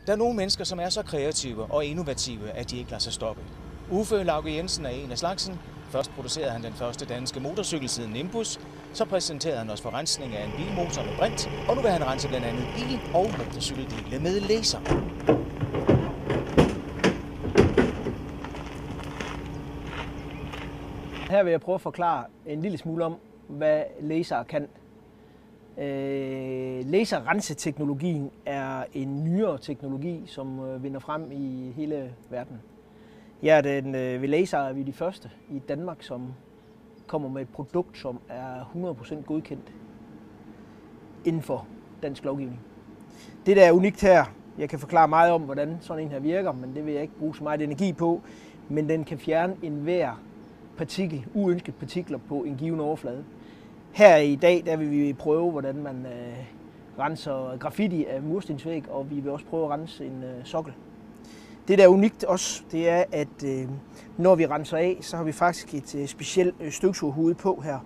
Der er nogle mennesker, som er så kreative og innovative, at de ikke lader sig stoppe. Uffe Lauke Jensen er en af slagsen. Først producerede han den første danske motorcykel siden Nimbus. Så præsenterede han os for rensning af en bilmotor med brint. Og nu vil han rense blandt andet bil- og motorcykeldele med laser. Her vil jeg prøve at forklare en lille smule om, hvad laser kan. Laserrenseteknologien er en nyere teknologi, som vinder frem i hele verden. Ja, ved laser er vi de første i Danmark, som kommer med et produkt, som er 100% godkendt inden for dansk lovgivning. Det, der er unikt her, jeg kan forklare meget om, hvordan sådan en her virker, men det vil jeg ikke bruge så meget energi på, men den kan fjerne enhver partikel, uønsket partikler på en given overflade. Her i dag der vil vi prøve, hvordan man renser graffiti af murstensvæg, og vi vil også prøve at rense en sokkel. Det, der er unikt også, det er, at når vi renser af, så har vi faktisk et specielt støvsugerhoved på her.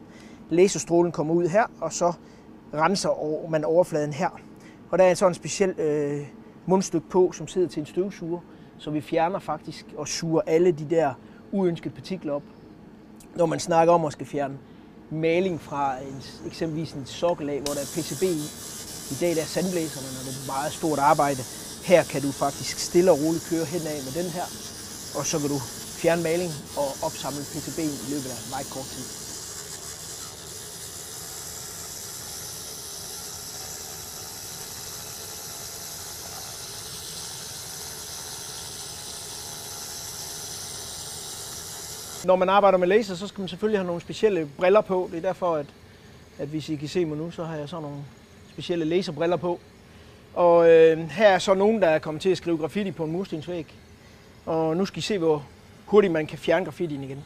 Laserstrålen kommer ud her, og så renser man overfladen her. Og der er sådan en speciel mundstykke på, som sidder til en støvsuger, så vi fjerner faktisk og suger alle de der uønskede partikler op. Når man snakker om at skal fjerne maling fra eksempelvis en sokkel af, hvor der er PCB i dag der er sandblæserne, når det er et meget stort arbejde. Her kan du faktisk stille og roligt køre henad med den her, og så kan du fjerne maling og opsamle PCB i løbet af meget kort tid. Når man arbejder med laser, så skal man selvfølgelig have nogle specielle briller på. Det er derfor, at hvis I kan se mig nu, så har jeg sådan nogle specielle laserbriller på. Og her er så nogen, der er kommet til at skrive graffiti på en murstensvæg. Og nu skal I se, hvor hurtigt man kan fjerne graffitien igen.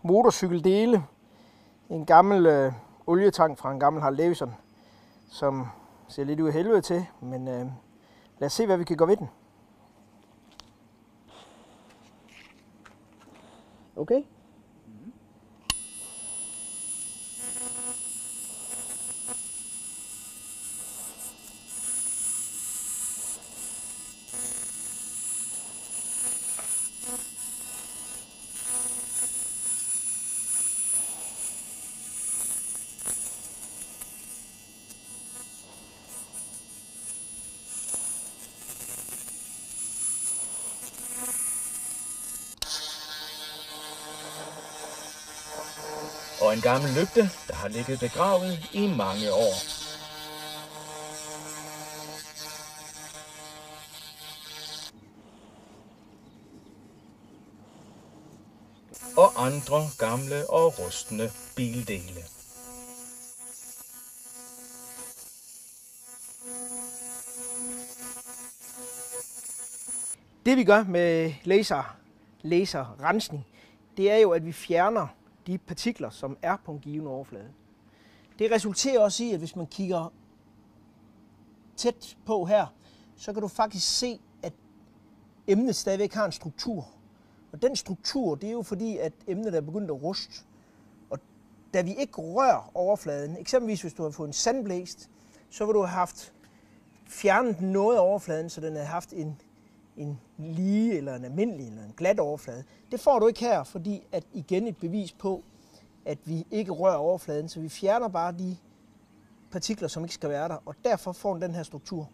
Motorcykeldele. En gammel olietank fra en gammel Harley Davidson, som ser lidt ud af helvede til, men lad os se, hvad vi kan gøre ved den. Okay? Og en gammel lygte, der har ligget begravet i mange år. Og andre gamle og rustne bildele. Det vi gør med laserrensning, det er jo, at vi fjerner de partikler, som er på en given overflade. Det resulterer også i, at hvis man kigger tæt på her, så kan du faktisk se, at emnet stadigvæk har en struktur. Og den struktur, det er jo fordi, at emnet er begyndt at ruste. Og da vi ikke rører overfladen, eksempelvis hvis du har fået en sandblæst, så vil du have haft fjernet noget af overfladen, så den har haft en lige eller en almindelig eller en glat overflade. Det får du ikke her, fordi at igen et bevis på, at vi ikke rører overfladen, så vi fjerner bare de partikler, som ikke skal være der, og derfor får den her struktur.